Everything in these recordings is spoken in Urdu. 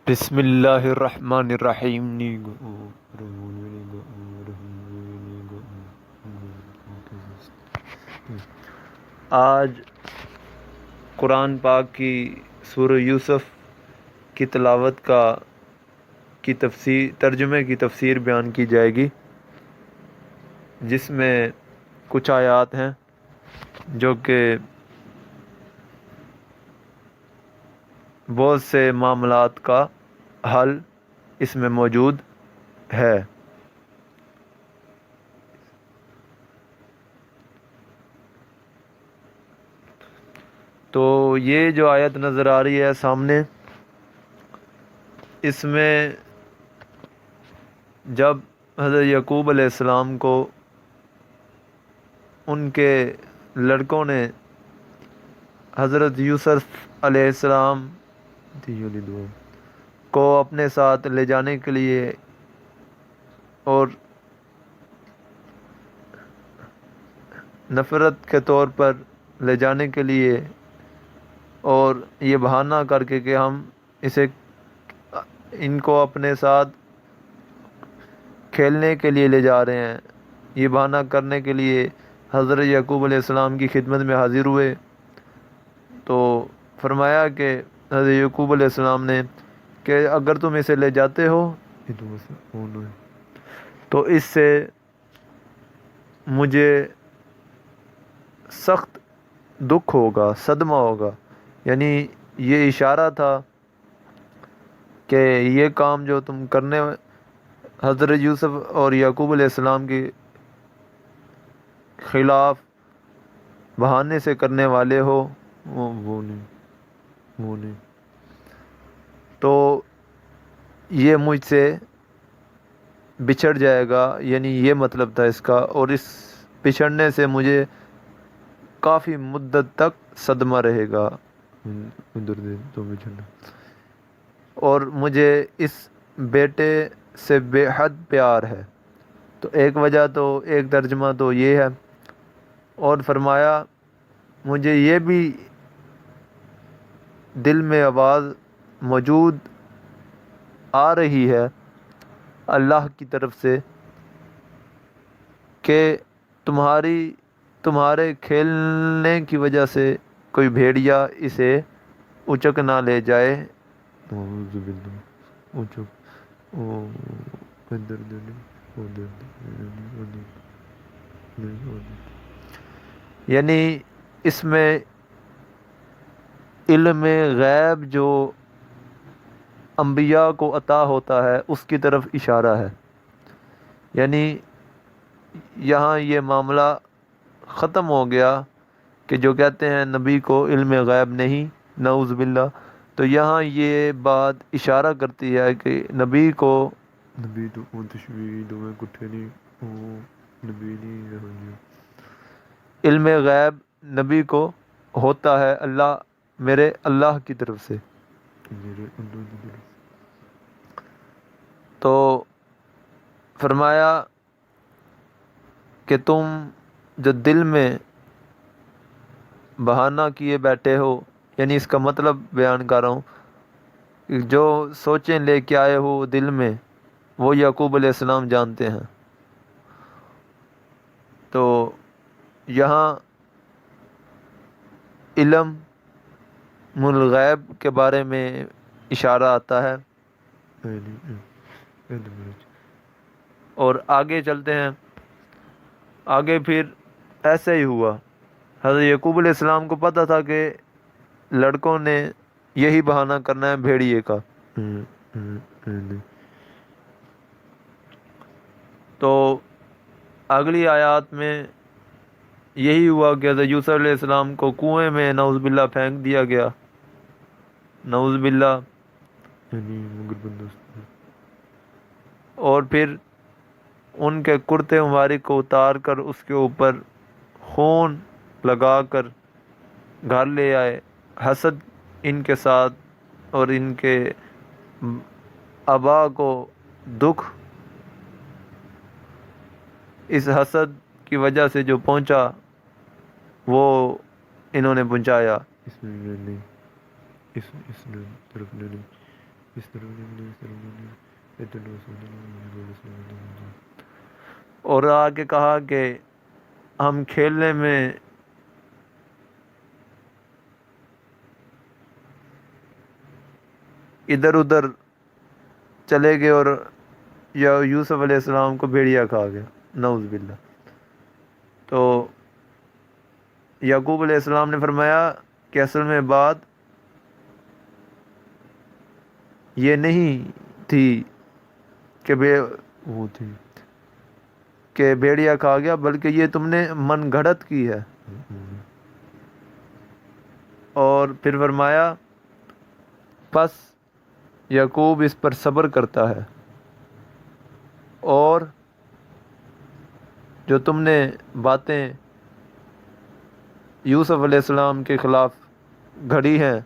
بسم اللہ الرحمن الرحیم آج قرآن پاک کی سورہ یوسف کی تلاوت کی ترجمے کی تفسیر بیان کی جائے گی، جس میں کچھ آیات ہیں جو کہ بہت سے معاملات کا حل اس میں موجود ہے۔ تو یہ جو آیت نظر آ رہی ہے سامنے، اس میں جب حضرت یعقوب علیہ السلام کو ان کے لڑکوں نے حضرت یوسف علیہ السلام کو اپنے ساتھ لے جانے کے لیے اور نفرت کے طور پر لے جانے کے لیے، اور یہ بہانہ کر کے کہ ہم ان کو اپنے ساتھ کھیلنے کے لیے لے جا رہے ہیں، یہ بہانہ کرنے کے لیے حضرت یعقوب علیہ السلام کی خدمت میں حاضر ہوئے، تو فرمایا کہ حضرت یعقوب علیہ السلام نے کہ اگر تم اسے لے جاتے ہو تو اس سے مجھے سخت دکھ ہوگا، صدمہ ہوگا۔ یعنی یہ اشارہ تھا کہ یہ کام جو تم کرنے حضرت یوسف اور یعقوب علیہ السلام کے خلاف بہانے سے کرنے والے ہو، وہ نہیں تو یہ مجھ سے بچھڑ جائے گا، یعنی یہ مطلب تھا اس کا، اور اس بچھڑنے سے مجھے کافی مدت تک صدمہ رہے گا، اور مجھے اس بیٹے سے بے حد پیار ہے۔ تو ایک وجہ تو ایک ترجمہ تو یہ ہے، اور فرمایا مجھے یہ بھی دل میں آواز موجود آ رہی ہے اللہ کی طرف سے کہ تمہارے کھیلنے کی وجہ سے کوئی بھیڑیا اسے اچک نہ لے جائے۔ یعنی اس میں علم غیب جو انبیاء کو عطا ہوتا ہے اس کی طرف اشارہ ہے۔ یعنی یہاں یہ معاملہ ختم ہو گیا کہ جو کہتے ہیں نبی کو علم غیب نہیں، نعوذ باللہ، تو یہاں یہ بات اشارہ کرتی ہے کہ نبی کو علم غیب نبی کو ہوتا ہے میرے اللہ کی طرف سے۔ تو فرمایا کہ تم جو دل میں بہانہ کیے بیٹھے ہو، یعنی اس کا مطلب بیان کر رہا ہوں، کہ جو سوچیں لے کے آئے ہو دل میں، وہ یعقوب علیہ السلام جانتے ہیں۔ تو یہاں علم الغیب کے بارے میں اشارہ آتا ہے، اور آگے چلتے ہیں۔ آگے پھر ایسے ہی ہوا، حضرت یعقوب علیہ السلام کو پتہ تھا کہ لڑکوں نے یہی بہانہ کرنا ہے بھیڑیے کا، تو اگلی آیات میں یہی ہوا کہ حضرت یوسف علیہ السلام کو کنویں میں نعوذ باللہ پھینک دیا گیا، نعوذ باللہ، اور پھر ان کے کرتے مبارک کو اتار کر اس کے اوپر خون لگا کر گھر لے آئے، حسد ان کے ساتھ، اور ان کے آبا کو دکھ اس حسد کی وجہ سے جو پہنچا وہ انہوں نے پہنچایا۔ اور آگے کہا کہ ہم کھیلنے میں ادھر ادھر چلے گئے اور یوسف علیہ السلام کو بھیڑیا کھا گیا، نعوذ باللہ۔ تو یعقوب علیہ السلام نے فرمایا کہ اصل میں بات یہ نہیں تھی کہ وہ تھی کہ بھیڑیا کھا گیا، بلکہ یہ تم نے من گھڑت کی ہے۔ اور پھر فرمایا پس یعقوب اس پر صبر کرتا ہے، اور جو تم نے باتیں یوسف علیہ السلام کے خلاف گھڑی ہیں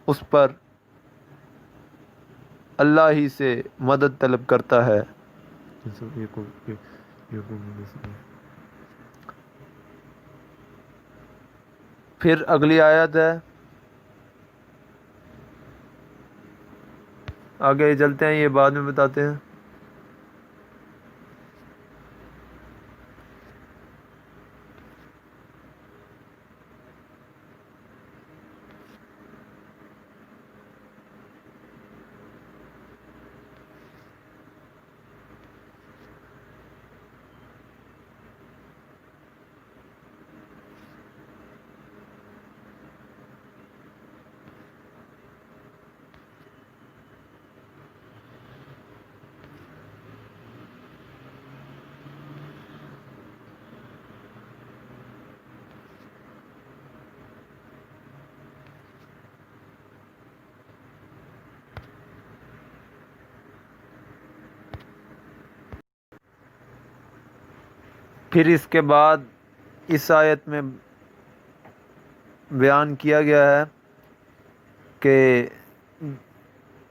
اس پر اللہ ہی سے مدد طلب کرتا ہے۔ پھر اگلی آیت ہے، آگے چلتے ہیں، یہ بعد میں بتاتے ہیں۔ پھر اس کے بعد اس آیت میں بیان کیا گیا ہے کہ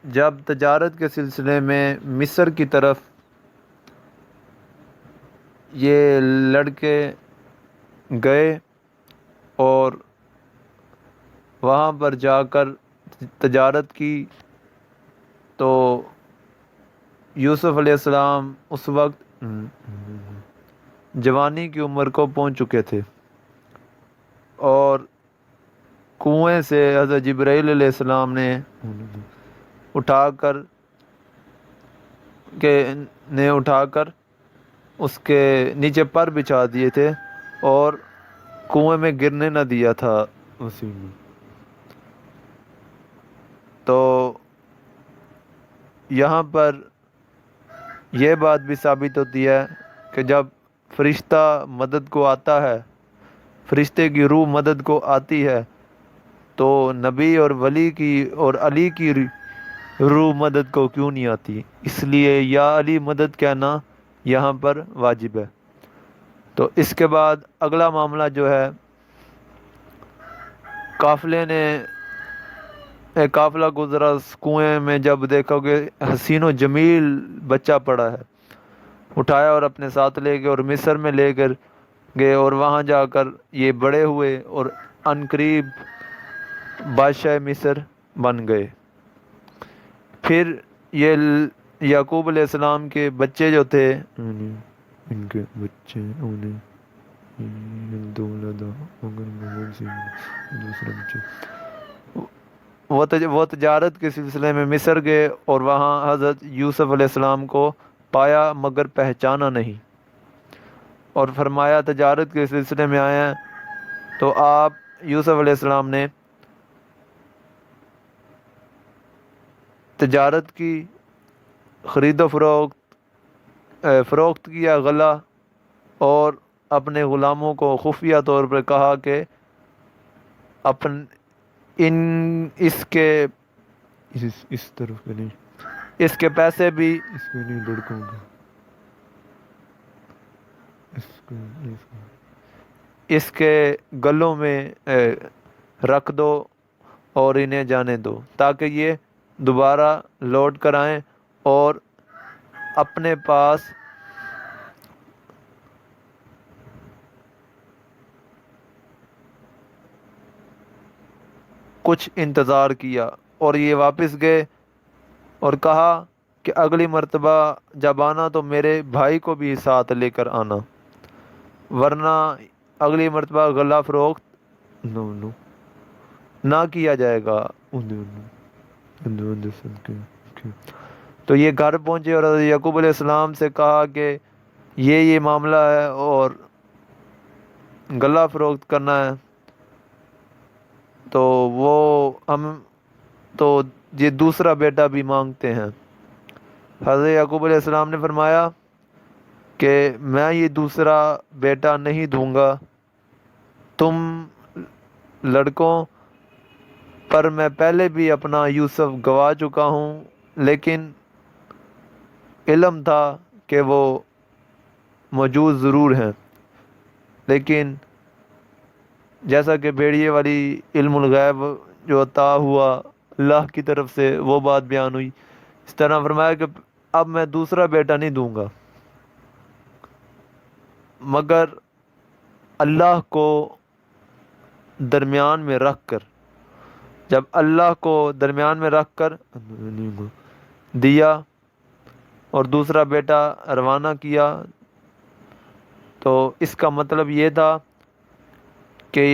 جب تجارت کے سلسلے میں مصر کی طرف یہ لڑکے گئے اور وہاں پر جا کر تجارت کی، تو یوسف علیہ السلام اس وقت جوانی کی عمر کو پہنچ چکے تھے، اور کنویں سے حضرت جبرائیل علیہ السلام نے اٹھا کر اس کے نیچے پر بچھا دیے تھے اور کنویں میں گرنے نہ دیا تھا اسی میں۔ تو یہاں پر یہ بات بھی ثابت ہوتی ہے کہ جب فرشتہ مدد کو آتا ہے، فرشتے کی روح مدد کو آتی ہے، تو نبی اور ولی کی اور علی کی روح مدد کو کیوں نہیں آتی؟ اس لیے یا علی مدد کہنا یہاں پر واجب ہے۔ تو اس کے بعد اگلا معاملہ جو ہے، قافلہ گزرا اس کنویں میں، جب دیکھو کہ حسین و جمیل بچہ پڑا ہے، اٹھایا اور اپنے ساتھ لے گئے اور مصر میں لے کر گئے، اور وہاں جا کر یہ بڑے ہوئے اور عنقریب بادشاہ مصر بن گئے۔ پھر یہ یعقوب علیہ السلام کے بچے جو تھے، ان کے بچے وہ تجارت کے سلسلے میں مصر گئے اور وہاں حضرت یوسف علیہ السلام کو پایا مگر پہچانا نہیں، اور فرمایا تجارت کے سلسلے میں آئے ہیں۔ تو آپ یوسف علیہ السلام نے تجارت کی، خرید و فروخت کیا غلہ، اور اپنے غلاموں کو خفیہ طور پر کہا کہ اس طرف پہ نہیں، اس کے پیسے بھی اس میں نہیں لڑکوں گا، اس کے گلوں میں رکھ دو اور انہیں جانے دو، تاکہ یہ دوبارہ لوٹ کر آئیں اور اپنے پاس کچھ انتظار کیا اور یہ واپس گئے اور کہا کہ اگلی مرتبہ جب آنا تو میرے بھائی کو بھی ساتھ لے کر آنا، ورنہ اگلی مرتبہ غلہ فروخت نہ کیا جائے گا۔ تو یہ گھر پہنچے اور حضرت یعقوب علیہ السلام سے کہا کہ یہ معاملہ ہے اور غلہ فروخت کرنا ہے، تو وہ ہم تو یہ دوسرا بیٹا بھی مانگتے ہیں۔ حضرت یعقوب علیہ السلام نے فرمایا کہ میں یہ دوسرا بیٹا نہیں دوں گا، تم لڑکوں پر میں پہلے بھی اپنا یوسف گوا چکا ہوں، لیکن علم تھا کہ وہ موجود ضرور ہیں، لیکن جیسا کہ بھیڑیے والی علم الغیب جو عطا ہوا اللہ کی طرف سے وہ بات بیان ہوئی، اس طرح فرمایا کہ اب میں دوسرا بیٹا نہیں دوں گا، مگر اللہ کو درمیان میں رکھ کر۔ جب اللہ کو درمیان میں رکھ کر دیا اور دوسرا بیٹا روانہ کیا، تو اس کا مطلب یہ تھا کہ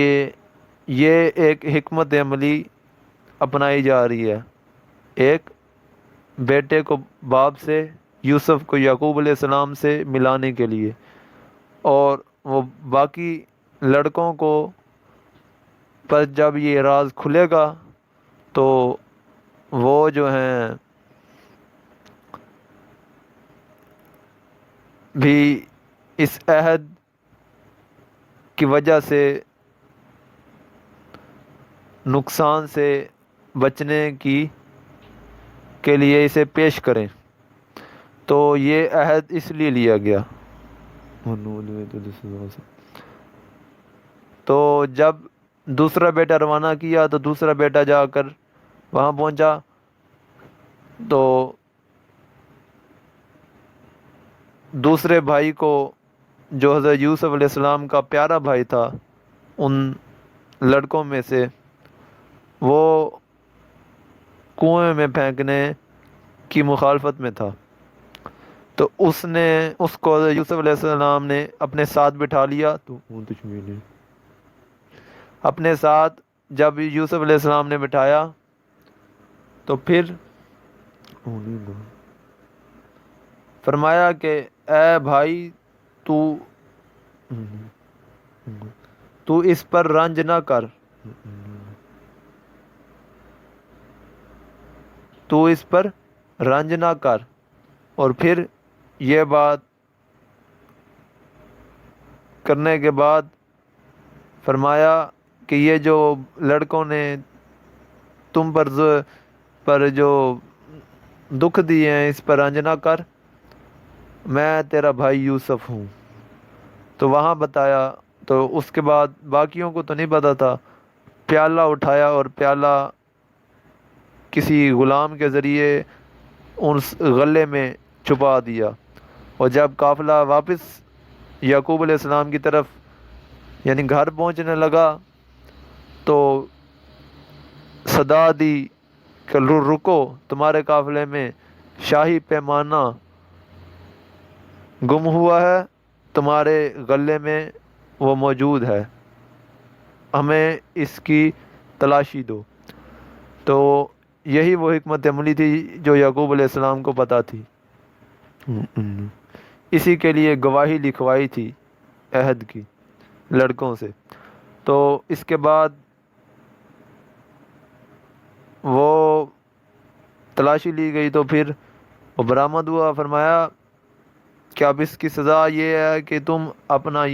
یہ ایک حکمت عملی اپنائی جا رہی ہے، ایک بیٹے کو باپ سے، یوسف کو یعقوب علیہ السلام سے ملانے کے لیے، اور وہ باقی لڑکوں کو پر جب یہ راز کھلے گا تو وہ جو ہیں بھی اس عہد کی وجہ سے نقصان سے بچنے کے لیے اسے پیش کریں۔ تو یہ عہد اس لیے لیا گیا۔ تو جب دوسرا بیٹا روانہ کیا تو دوسرا بیٹا جا کر وہاں پہنچا، تو دوسرے بھائی کو جو حضرت یوسف علیہ السلام کا پیارا بھائی تھا ان لڑکوں میں سے، وہ کنویں میں پھینکنے کی مخالفت میں تھا، تو اس کو حضرت یوسف علیہ السلام نے اپنے ساتھ بٹھا لیا۔ تو اپنے ساتھ جب یوسف علیہ السلام نے بٹھایا تو پھر فرمایا کہ اے بھائی، تو اس پر رنج نہ کر، تو اس پر رنج نہ کر۔ اور پھر یہ بات کرنے کے بعد فرمایا کہ یہ جو لڑکوں نے تم پر جو دکھ دیے ہیں اس پر رنج نہ کر، میں تیرا بھائی یوسف ہوں۔ تو وہاں بتایا، تو اس کے بعد باقیوں کو تو نہیں پتا تھا، پیالہ اٹھایا اور پیالہ کسی غلام کے ذریعے اس غلے میں چھپا دیا، اور جب قافلہ واپس یعقوب علیہ السلام کی طرف یعنی گھر پہنچنے لگا تو صدا دی کہ رکو، تمہارے قافلے میں شاہی پیمانہ گم ہوا ہے، تمہارے غلے میں وہ موجود ہے، ہمیں اس کی تلاشی دو۔ تو یہی وہ حکمت عملی تھی جو یعقوب علیہ السلام کو پتہ تھی، اسی کے لیے گواہی لکھوائی تھی عہد کی لڑکوں سے۔ تو اس کے بعد وہ تلاشی لی گئی تو پھر وہ برآمد ہوا۔ فرمایا کہ اب اس کی سزا یہ ہے کہ تم اپنا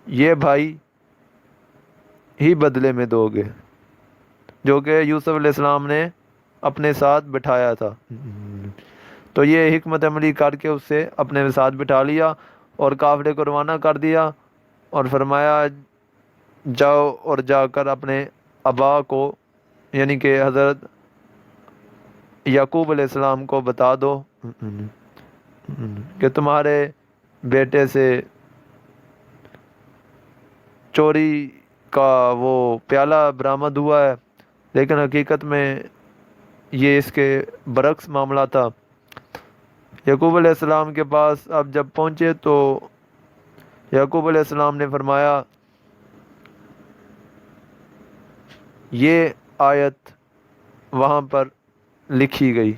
یہ بھائی ہی بدلے میں دو گے جو کہ یوسف علیہ السلام نے اپنے ساتھ بٹھایا تھا۔ تو یہ حکمت عملی کر کے اس سے اپنے ساتھ بٹھا لیا اور قافلے کو روانہ کر دیا، اور فرمایا جاؤ اور جا کر اپنے ابا کو یعنی کہ حضرت یعقوب علیہ السلام کو بتا دو کہ تمہارے بیٹے سے چوری کا وہ پیالہ برآمد ہوا ہے، لیکن حقیقت میں یہ اس کے برعکس معاملہ تھا۔ یعقوب علیہ السلام کے پاس اب جب پہنچے تو یعقوب علیہ السلام نے فرمایا یہ آیت وہاں پر لکھی گئی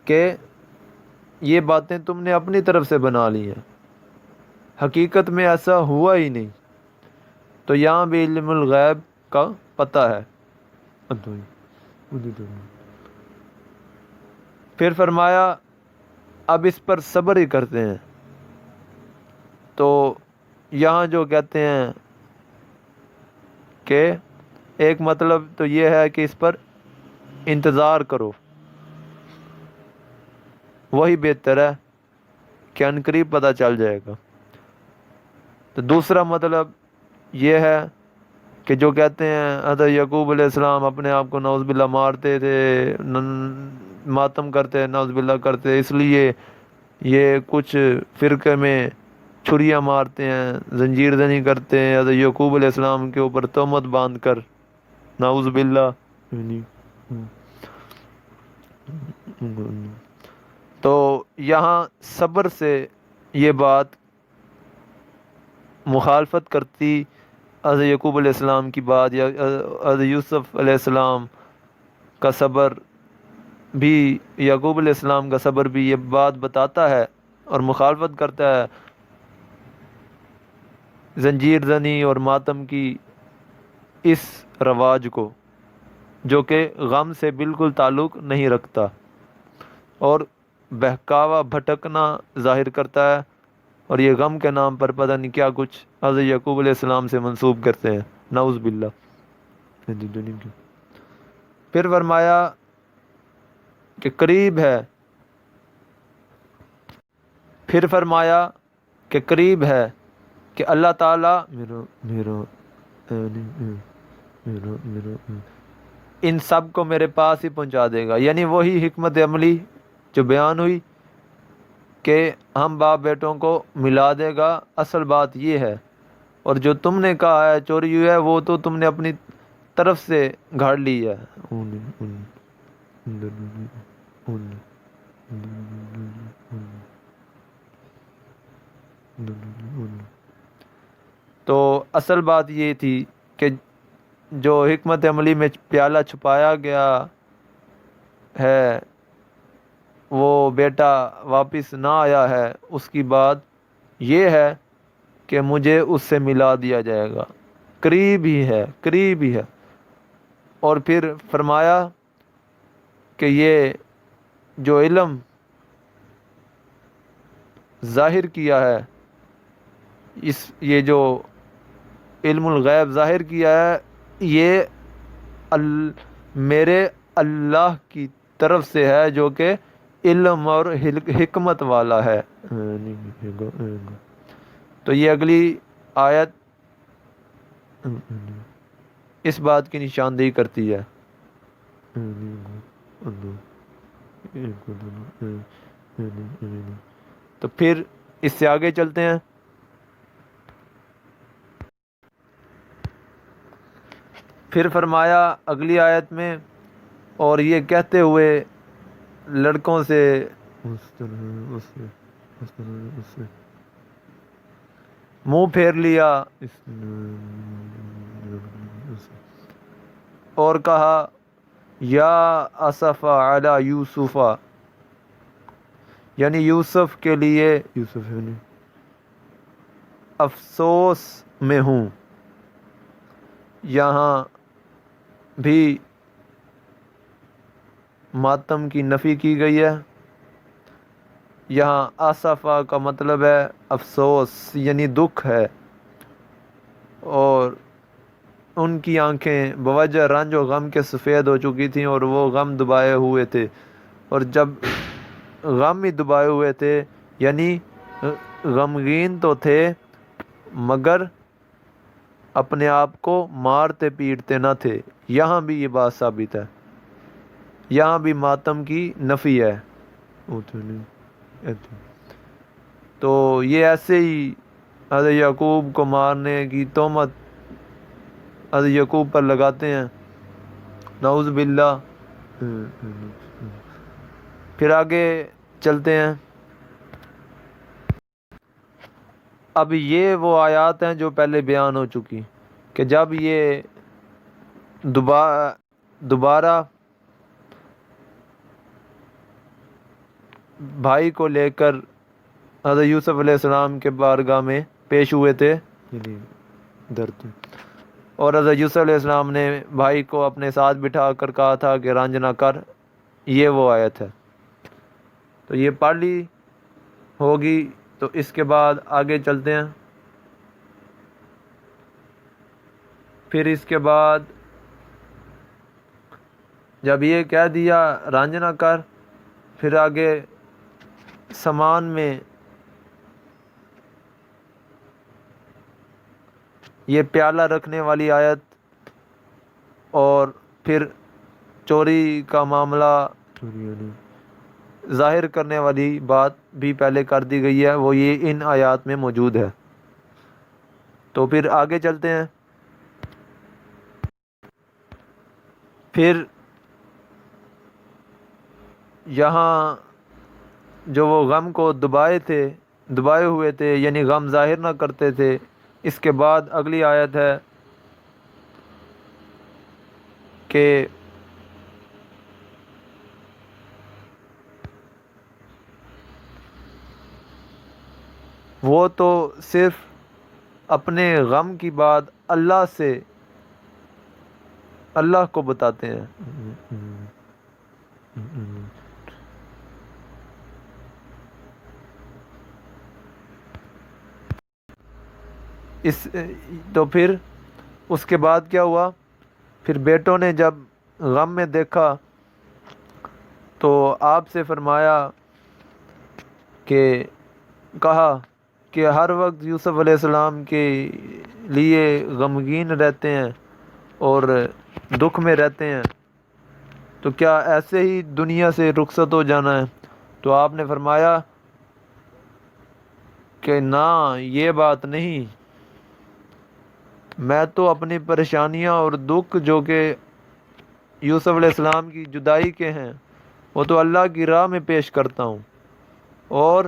کہ یہ باتیں تم نے اپنی طرف سے بنا لی ہیں، حقیقت میں ایسا ہوا ہی نہیں۔ تو یہاں بھی علم الغیب کا پتہ ہے۔ پھر فرمایا اب اس پر صبر ہی کرتے ہیں۔ تو یہاں جو کہتے ہیں کہ ایک مطلب تو یہ ہے کہ اس پر انتظار کرو، وہی بہتر ہے کہ عنقریب پتہ چل جائے گا۔ تو دوسرا مطلب یہ ہے کہ جو کہتے ہیں حضرت یعقوب علیہ السلام اپنے آپ کو نعوذ باللہ مارتے تھے، ماتم کرتے، نعوذ باللہ کرتے، اس لیے یہ کچھ فرقے میں چھریاں مارتے ہیں، زنجیر زنی کرتے ہیں حضرت یعقوب علیہ السلام کے اوپر تہمت باندھ کر، نعوذ باللہ۔ تو یہاں صبر سے یہ بات مخالفت کرتی حضرت یعقوب علیہ السلام کی بات، یا حضرت یوسف علیہ السلام کا صبر بھی، یعقوب علیہ السلام کا صبر بھی یہ بات بتاتا ہے اور مخالفت کرتا ہے زنجیر زنی اور ماتم کی اس رواج کو، جو کہ غم سے بالکل تعلق نہیں رکھتا اور بہکاوا بھٹکنا ظاہر کرتا ہے، اور یہ غم کے نام پر پتہ نہیں کیا کچھ حضرت یعقوب علیہ السلام سے منسوب کرتے ہیں، نعوذ باللہ۔ پھر فرمایا کہ قریب ہے، پھر فرمایا کہ قریب ہے کہ اللہ تعالیٰ ان سب کو میرے پاس ہی پہنچا دے گا، یعنی وہی حکمت عملی جو بیان ہوئی کہ ہم باپ بیٹوں کو ملا دے گا۔ اصل بات یہ ہے، اور جو تم نے کہا ہے چوری ہوئی ہے وہ تو تم نے اپنی طرف سے گھاڑ لی ہے۔ تو اصل بات یہ تھی کہ جو حکمت عملی میں پیالہ چھپایا گیا ہے وہ بیٹا واپس نہ آیا ہے، اس کی بات یہ ہے کہ مجھے اس سے ملا دیا جائے گا، قریب ہی ہے، قریب ہی ہے۔ اور پھر فرمایا کہ یہ جو علم ظاہر کیا ہے، یہ جو علم الغیب ظاہر کیا ہے، یہ میرے اللہ کی طرف سے ہے جو کہ علم اور حکمت والا ہے۔ تو یہ اگلی آیت اس بات کی نشاندہی کرتی ہے۔ تو پھر اس سے آگے چلتے ہیں۔ پھر فرمایا اگلی آیت میں، اور یہ کہتے ہوئے لڑکوں سے منہ پھیر لیا اور کہا یا اسف علی یوسف، یعنی یوسف کے لیے افسوس میں ہوں۔ یہاں بھی ماتم کی نفی کی گئی ہے۔ یہاں آصفہ کا مطلب ہے افسوس، یعنی دکھ ہے، اور ان کی آنکھیں بوجہ رنج و غم کے سفید ہو چکی تھیں اور وہ غم دبائے ہوئے تھے، اور جب غم ہی دبائے ہوئے تھے یعنی غمگین تو تھے مگر اپنے آپ کو مارتے پیٹتے نہ تھے۔ یہاں بھی یہ بات ثابت ہے، یہاں بھی ماتم کی نفی ہے۔ تو یہ ایسے ہی حضرت یعقوب کو مارنے کی تہمت حضرت یعقوب پر لگاتے ہیں، نعوذ باللہ. پھر آگے چلتے ہیں. اب یہ وہ آیات ہیں جو پہلے بیان ہو چکی کہ جب یہ دوبارہ بھائی کو لے کر حضرت یوسف علیہ السلام کے بارگاہ میں پیش ہوئے تھے اور حضرت یوسف علیہ السلام نے بھائی کو اپنے ساتھ بٹھا کر کہا تھا کہ رنج نہ کر. یہ وہ آیت ہے. تو یہ پڑھ لی ہوگی. تو اس کے بعد آگے چلتے ہیں. پھر اس کے بعد جب یہ کہہ دیا رنج نہ کر، پھر آگے سامان میں یہ پیالہ رکھنے والی آیت اور پھر چوری کا معاملہ ظاہر کرنے والی بات بھی پہلے کر دی گئی ہے، وہ یہ ان آیات میں موجود ہے. تو پھر آگے چلتے ہیں. پھر یہاں جو وہ غم کو دبائے ہوئے تھے، یعنی غم ظاہر نہ کرتے تھے، اس کے بعد اگلی آیت ہے کہ وہ تو صرف اپنے غم کی بات اللہ کو بتاتے ہیں. تو پھر اس کے بعد کیا ہوا؟ پھر بیٹوں نے جب غم میں دیکھا تو آپ سے فرمایا کہ کہا کہ ہر وقت یوسف علیہ السلام کے لیے غمگین رہتے ہیں اور دکھ میں رہتے ہیں، تو کیا ایسے ہی دنیا سے رخصت ہو جانا ہے؟ تو آپ نے فرمایا کہ نہ، یہ بات نہیں. میں تو اپنی پریشانیاں اور دکھ جو کہ یوسف علیہ السلام کی جدائی کے ہیں، وہ تو اللہ کی راہ میں پیش کرتا ہوں، اور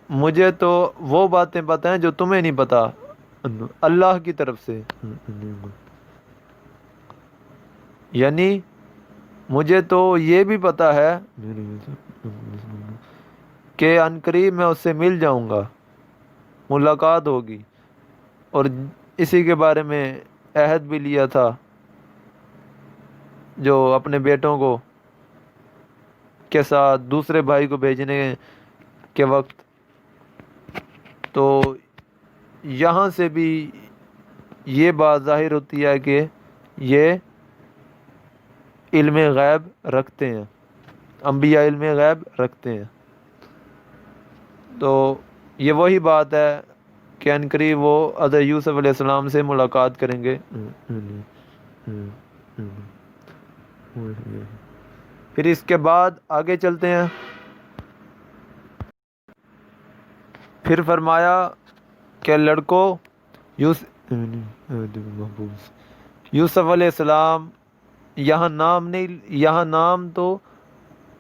مجھے تو وہ باتیں پتہ ہیں جو تمہیں نہیں پتہ، اللہ کی طرف سے. یعنی مجھے تو یہ بھی پتہ ہے کہ عنقریب میں اس سے مل جاؤں گا، ملاقات ہوگی، اور اسی کے بارے میں عہد بھی لیا تھا جو اپنے بیٹوں کو کے ساتھ دوسرے بھائی کو بھیجنے کے وقت. تو یہاں سے بھی یہ بات ظاہر ہوتی ہے کہ یہ علم غیب رکھتے ہیں، انبیاء علم غیب رکھتے ہیں. تو یہ وہی بات ہے کہ عنقریب وہ حضرت یوسف علیہ السلام سے ملاقات کریں گے. پھر اس کے بعد آگے چلتے ہیں. پھر فرمایا کہ لڑکوں، یوسف علیہ السلام، یہاں نام تو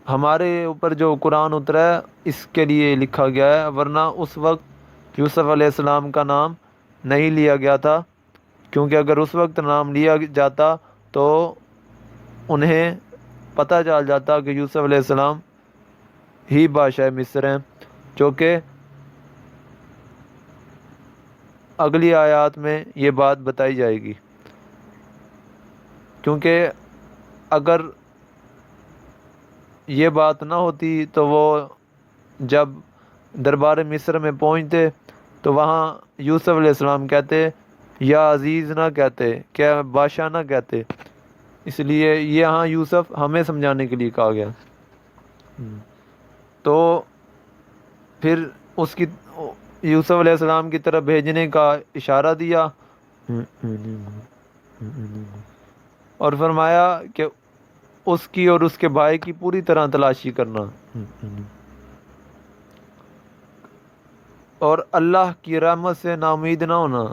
ہمارے اوپر جو قرآن اترا ہے اس کے لیے لکھا گیا ہے، ورنہ اس وقت یوسف علیہ السلام کا نام نہیں لیا گیا تھا، کیونکہ اگر اس وقت نام لیا جاتا تو انہیں پتہ چل جاتا کہ یوسف علیہ السلام ہی بادشاہ مصر ہیں، جو کہ اگلی آیات میں یہ بات بتائی جائے گی. کیونکہ اگر یہ بات نہ ہوتی تو وہ جب دربار مصر میں پہنچتے تو وہاں یوسف علیہ السلام کہتے یا عزیز نہ کہتے، کیا بادشاہ نہ کہتے. اس لیے یہاں یوسف ہمیں سمجھانے کے لیے کہا گیا. تو پھر اس کی یوسف علیہ السلام کی طرف بھیجنے کا اشارہ دیا اور فرمایا کہ اس کی اور اس کے بھائی کی پوری طرح تلاشی کرنا. اور اللہ کی رحمت سے ناامید نہ ہونا.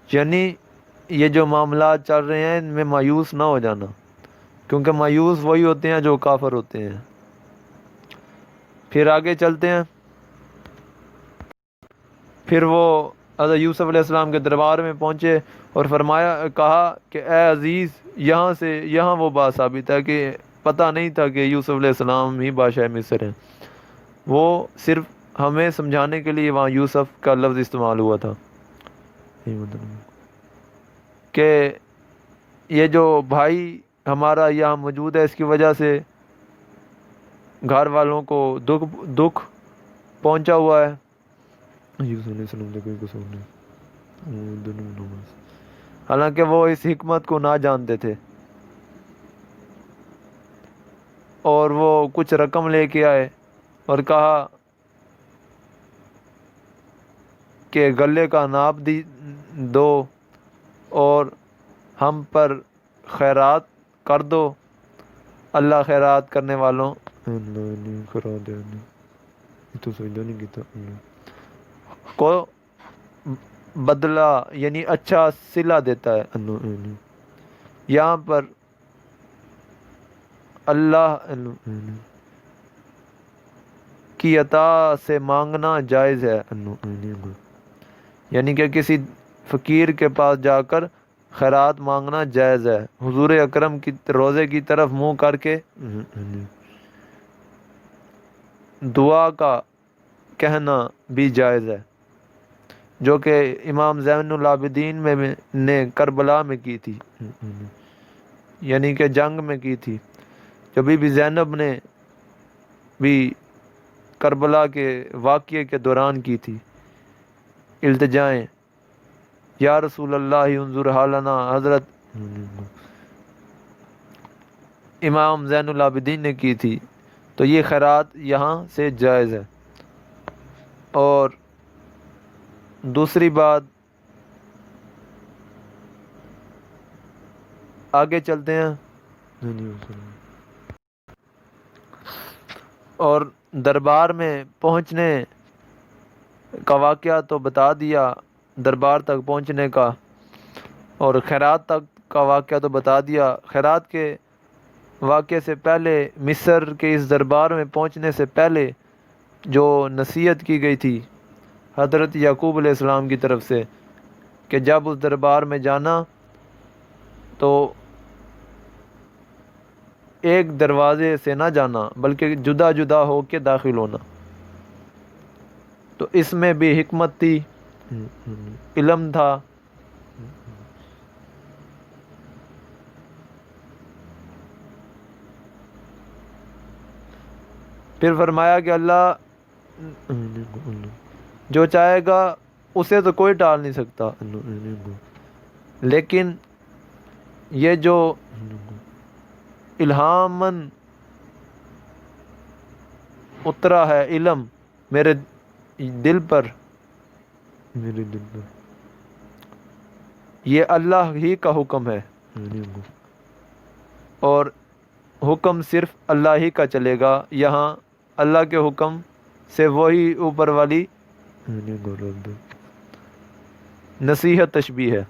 یعنی یہ جو معاملات چل رہے ہیں ان میں مایوس نہ ہو جانا، کیونکہ مایوس وہی ہوتے ہیں جو کافر ہوتے ہیں. پھر آگے چلتے ہیں. پھر وہ حضرت یوسف علیہ السلام کے دربار میں پہنچے اور کہا کہ اے عزیز، یہاں وہ بات ثابت ہے کہ پتہ نہیں تھا کہ یوسف علیہ السلام ہی بادشاہ مصر ہیں. وہ صرف ہمیں سمجھانے کے لیے وہاں یوسف کا لفظ استعمال ہوا تھا کہ یہ جو بھائی ہمارا یہاں موجود ہے اس کی وجہ سے گھر والوں کو دکھ پہنچا ہوا ہے. یوسف علیہ السلام کا کوئی قصور نہیں، حالانکہ وہ اس حکمت کو نہ جانتے تھے. اور وہ کچھ رقم لے کے آئے اور کہا کہ غلے کا ناپ دو اور ہم پر خیرات کر دو. اللہ خیرات کرنے والوں کو بدلہ یعنی اچھا صلہ دیتا ہے. یہاں پر اللہ کی عطا سے مانگنا جائز ہے، یعنی کہ کسی فقیر کے پاس جا کر خیرات مانگنا جائز ہے. حضور اکرم کی روزے کی طرف منہ کر کے دعا کا کہنا بھی جائز ہے، جو کہ امام زین العابدین نے کربلا میں کی تھی، یعنی کہ جنگ میں کی تھی. جبھی بھی زینب نے بھی کربلا کے واقعے کے دوران کی تھی التجائیں، یا رسول اللہ انظر حالنا. حضرت امام زین العابدین نے کی تھی. تو یہ خیرات یہاں سے جائز ہے. اور دوسری بات، آگے چلتے ہیں. اور دربار میں پہنچنے کا واقعہ تو بتا دیا، دربار تک پہنچنے کا، اور خیرات تک کا واقعہ تو بتا دیا. خیرات کے واقعے سے پہلے، مصر کے اس دربار میں پہنچنے سے پہلے جو نصیحت کی گئی تھی حضرت یعقوب علیہ السلام کی طرف سے کہ جب اس دربار میں جانا تو ایک دروازے سے نہ جانا بلکہ جدا جدا ہو کے داخل ہونا. تو اس میں بھی حکمت تھی، علم تھا. پھر فرمایا کہ اللہ جو چاہے گا اسے تو کوئی ٹال نہیں سکتا، لیکن یہ جو الہاماً اترا ہے علم میرے دل پر، یہ اللہ ہی کا حکم ہے، اور حکم صرف اللہ ہی کا چلے گا. یہاں اللہ کے حکم سے وہی اوپر والی نصیحت تشبیہ ہے.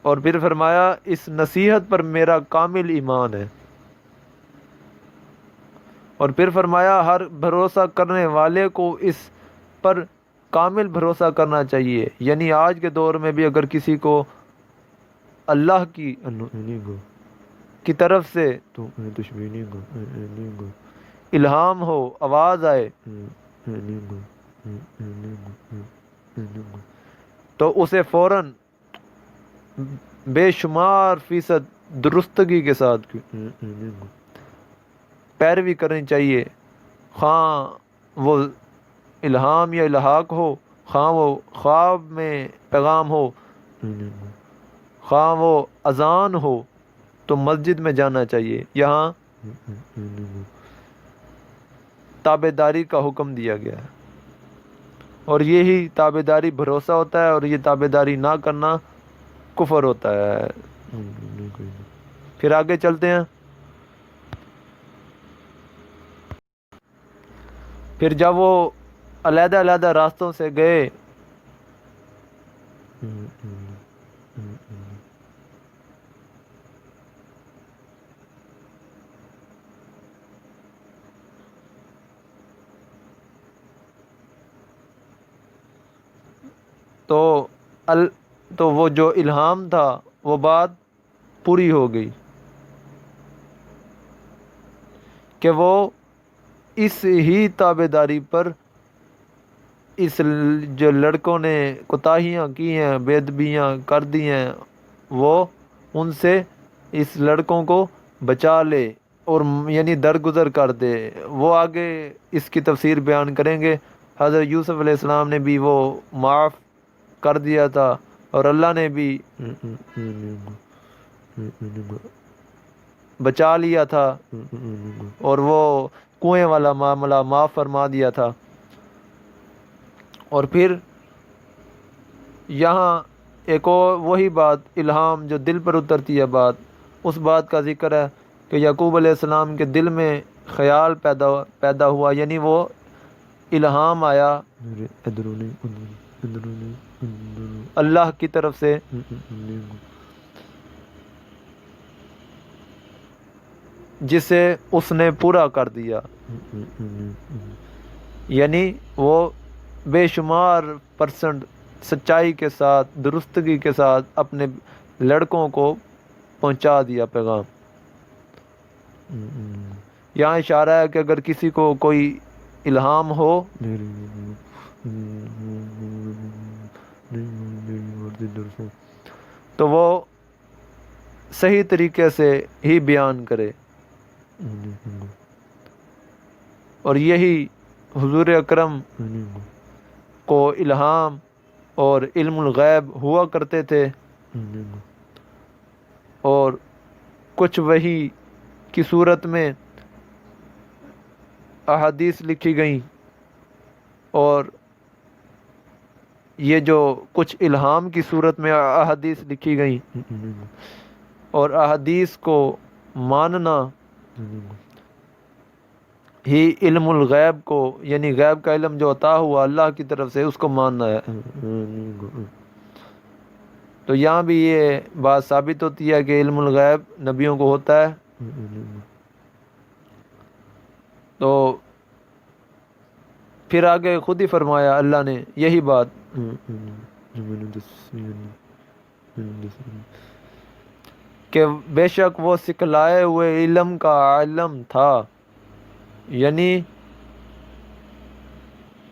اور پھر فرمایا اس نصیحت پر میرا کامل ایمان ہے. اور پھر فرمایا ہر بھروسہ کرنے والے کو اس پر کامل بھروسہ کرنا چاہیے. یعنی آج کے دور میں بھی اگر کسی کو اللہ کی طرف سے الہام ہو، آواز آئے تو اسے فوراً بے شمار فیصد درستگی کے ساتھ پیروی کرنی چاہیے، خواہ وہ الہام یا الحاق ہو، خواہ وہ خواب میں پیغام ہو، خواہ وہ اذان ہو. تو مسجد میں جانا چاہیے. یہاں تابع داری کا حکم دیا گیا ہے، اور یہی تابع داری بھروسہ ہوتا ہے، اور یہ تابع داری نہ کرنا کفر ہوتا ہے. پھر آگے چلتے ہیں. پھر جب وہ علیحدہ علیحدہ راستوں سے گئے تو وہ جو الہام تھا وہ بات پوری ہو گئی کہ وہ اس ہی تابعداری پر اس جو لڑکوں نے کوتاہیاں کی ہیں، بے ادبیاں کر دی ہیں، وہ ان سے اس لڑکوں کو بچا لے اور یعنی درگزر کر دے. وہ آگے اس کی تفسیر بیان کریں گے. حضرت یوسف علیہ السلام نے بھی وہ معاف کر دیا تھا اور اللہ نے بھی بچا لیا تھا اور وہ کنویں والا معاملہ معاف فرما دیا تھا. اور پھر یہاں ایک اور وہی بات الہام جو دل پر اترتی ہے بات، اس بات کا ذکر ہے کہ یعقوب علیہ السلام کے دل میں خیال پیدا ہوا، یعنی وہ الہام آیا اللہ کی طرف سے جسے اس نے پورا کر دیا. یعنی وہ بے شمار پرسنٹ سچائی کے ساتھ، درستگی کے ساتھ اپنے لڑکوں کو پہنچا دیا پیغام. یہاں اشارہ ہے کہ اگر کسی کو کوئی الہام ہو تو وہ صحیح طریقے سے ہی بیان کرے. اور یہی حضور اکرم کو الہام اور علم الغیب ہوا کرتے تھے، اور کچھ وحی کی صورت میں احادیث لکھی گئیں، اور یہ جو کچھ الہام کی صورت میں احادیث لکھی گئیں، اور احادیث کو ماننا ہی علم الغیب کو، یعنی غیب کا علم جو عطا ہوا اللہ کی طرف سے، اس کو ماننا ہے. تو یہاں بھی یہ بات ثابت ہوتی ہے کہ علم الغیب نبیوں کو ہوتا ہے. تو پھر آگے خود ہی فرمایا اللہ نے یہی بات کہ بے شک وہ سکھلائے ہوئے علم کا عالم تھا، یعنی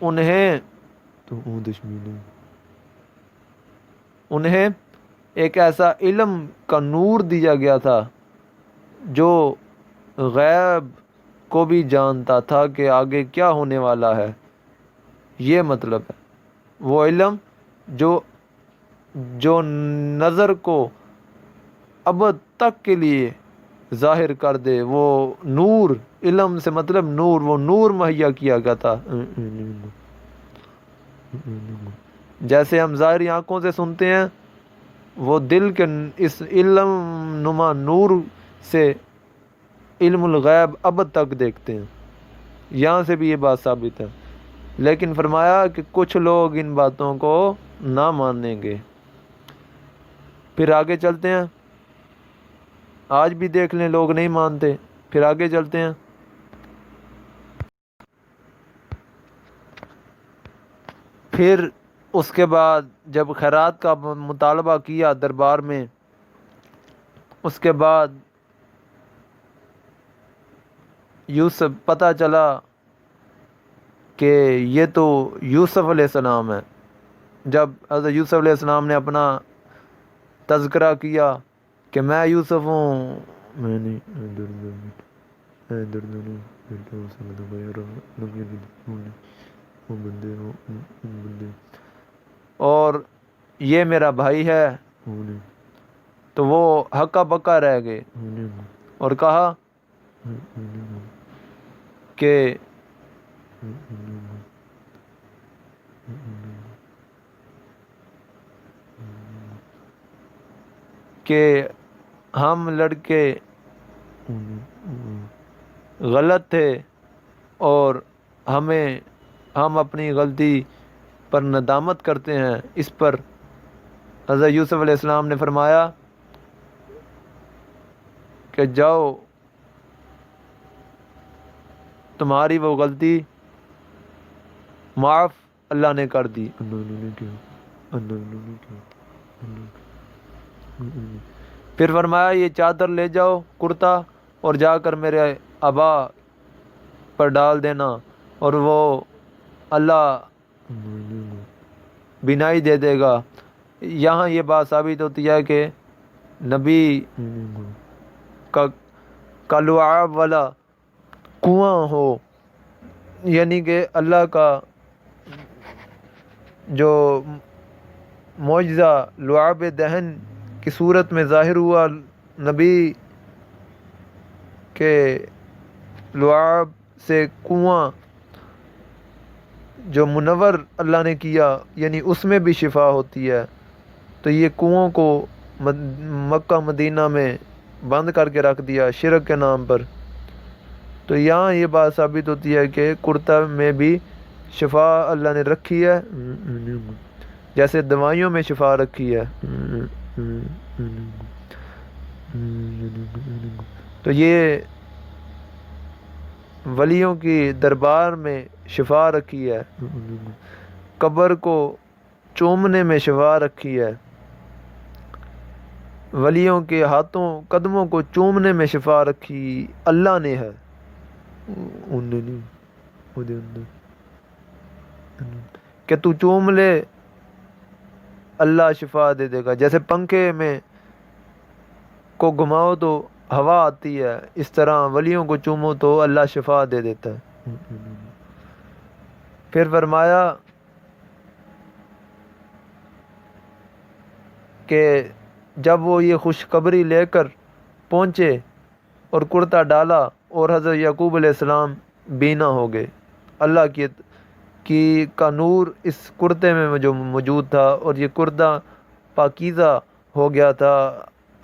انہیں ایک ایسا علم کا نور دیا گیا تھا جو غیب کو بھی جانتا تھا کہ آگے کیا ہونے والا ہے. یہ مطلب ہے وہ علم جو نظر کو ابد تک کے لیے ظاہر کر دے. وہ نور، علم سے مطلب نور، وہ نور مہیا کیا گیا تھا. جیسے ہم ظاہری آنکھوں سے سنتے ہیں، وہ دل کے اس علم نما نور سے علم الغیب ابد تک دیکھتے ہیں. یہاں سے بھی یہ بات ثابت ہے. لیکن فرمایا کہ کچھ لوگ ان باتوں کو نہ مانیں گے. پھر آگے چلتے ہیں. آج بھی دیکھ لیں لوگ نہیں مانتے. پھر آگے چلتے ہیں. پھر اس کے بعد جب خیرات کا مطالبہ کیا دربار میں، اس کے بعد یوسف پتہ چلا کہ یہ تو یوسف علیہ السلام ہے. جب حضرت یوسف علیہ السلام نے اپنا تذکرہ کیا کہ میں یوسف ہوں، میں نہیں اور یہ میرا بھائی ہے، تو وہ ہکا بکا رہ گئے اور کہا کہ ہم لڑکے غلط تھے اور ہم اپنی غلطی پر ندامت کرتے ہیں. اس پر حضرت یوسف علیہ السلام نے فرمایا کہ جاؤ تمہاری وہ غلطی معاف اللہ نے کر دی. پھر فرمایا یہ چادر لے جاؤ کرتا اور جا کر میرے ابا پر ڈال دینا اور وہ اللہ بینائی دے دے گا. یہاں یہ بات ثابت ہوتی ہے کہ نبی کا لعاب والا کنواں ہو، یعنی کہ اللہ کا جو معجزہ لعاب دہن کی صورت میں ظاہر ہوا، نبی کے لعاب سے کنواں جو منور اللہ نے کیا، یعنی اس میں بھی شفا ہوتی ہے. تو یہ کنووں کو مکہ مدینہ میں بند کر کے رکھ دیا شرک کے نام پر. تو یہاں یہ بات ثابت ہوتی ہے کہ کرتا میں بھی شفا اللہ نے رکھی ہے، جیسے دوائیوں میں شفا رکھی ہے. تو یہ ولیوں کی دربار میں شفا رکھی ہے، قبر کو چومنے میں شفا رکھی ہے، ولیوں کے ہاتھوں قدموں کو چومنے میں شفا رکھی اللہ نے ہے. کہ تو چوم لے اللہ شفا دے دے گا. جیسے پنکھے میں کو گھماؤ تو ہوا آتی ہے، اس طرح ولیوں کو چومو تو اللہ شفا دے دیتا ہے. پھر فرمایا کہ جب وہ یہ خوشخبری لے کر پہنچے اور کرتا ڈالا اور حضرت یعقوب علیہ السلام بینا ہو گئے. اللہ کی کا نور اس کرتے میں جو موجود تھا اور یہ کرتا پاکیزہ ہو گیا تھا،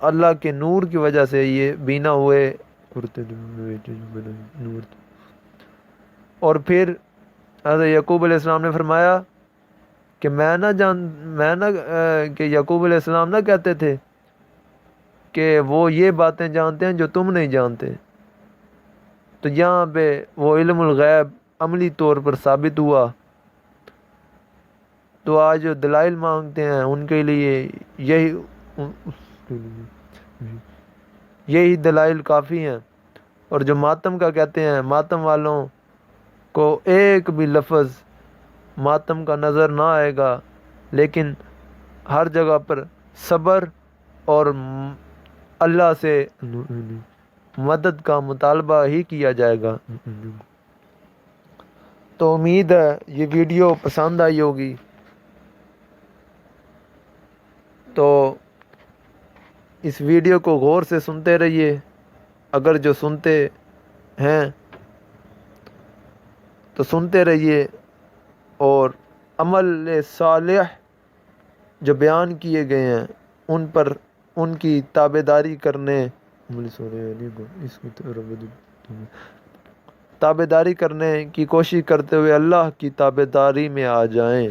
اللہ کے نور کی وجہ سے یہ بینا ہوئے. اور پھر حضرت یعقوب علیہ السلام نے فرمایا کہ کہ یعقوب علیہ السلام نہ کہتے تھے کہ وہ یہ باتیں جانتے ہیں جو تم نہیں جانتے. تو یہاں پہ وہ علم الغیب عملی طور پر ثابت ہوا. تو آج جو دلائل مانگتے ہیں ان کے لیے یہی دلائل کافی ہیں. اور جو ماتم کا کہتے ہیں، ماتم والوں کو ایک بھی لفظ ماتم کا نظر نہ آئے گا، لیکن ہر جگہ پر صبر اور اللہ سے مدد کا مطالبہ ہی کیا جائے گا. تو امید ہے یہ ویڈیو پسند آئی ہوگی. تو اس ویڈیو کو غور سے سنتے رہیے، اگر جو سنتے ہیں تو سنتے رہیے، اور عمل صالح جو بیان کیے گئے ہیں ان کی تابعداری کرنے کی کوشش کرتے ہوئے اللہ کی تابعداری میں آ جائیں.